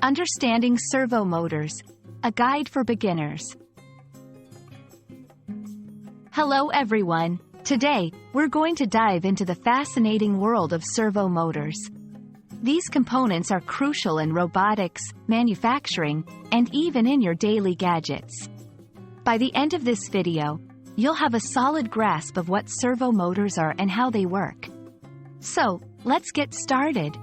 Understanding Servo Motors, a guide for beginners. Hello everyone. Today, we're going to dive into the fascinating world of servo motors. These components are crucial in robotics, manufacturing, and even in your daily gadgets. By the end of this video, you'll have a solid grasp of what servo motors are and how they work. So, let's get started.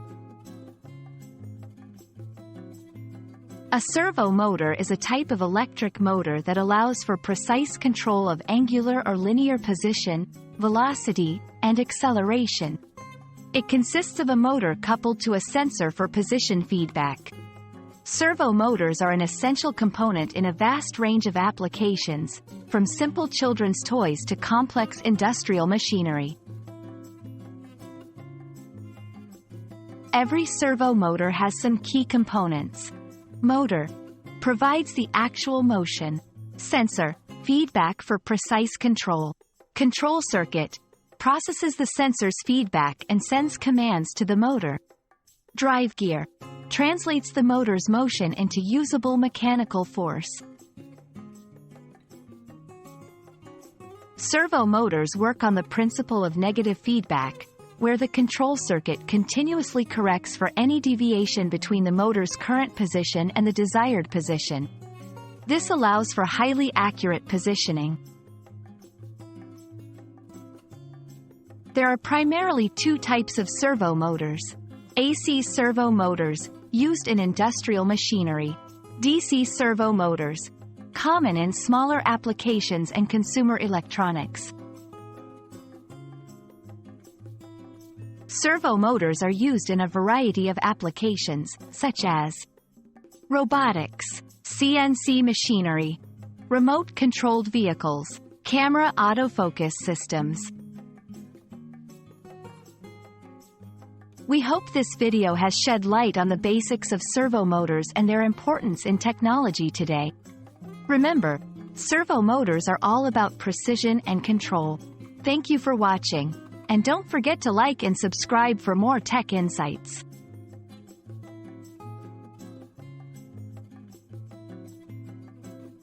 A servo motor is a type of electric motor that allows for precise control of angular or linear position, velocity, and acceleration. It consists of a motor coupled to a sensor for position feedback. Servo motors are an essential component in a vast range of applications, from simple children's toys to complex industrial machinery. Every servo motor has some key components. Motor provides the actual motion. Sensor, feedback for precise control. Control circuit processes the sensor's feedback and sends commands to the motor. Drive gear translates the motor's motion into usable mechanical force. Servo motors work on the principle of negative feedback, where the control circuit continuously corrects for any deviation between the motor's current position and the desired position. This allows for highly accurate positioning. There are primarily two types of servo motors. AC servo motors, used in industrial machinery. DC servo motors, common in smaller applications and consumer electronics. Servo motors are used in a variety of applications, such as robotics, CNC machinery, remote-controlled vehicles, camera autofocus systems. We hope this video has shed light on the basics of servo motors and their importance in technology today. Remember, servo motors are all about precision and control. Thank you for watching. And don't forget to like and subscribe for more tech insights.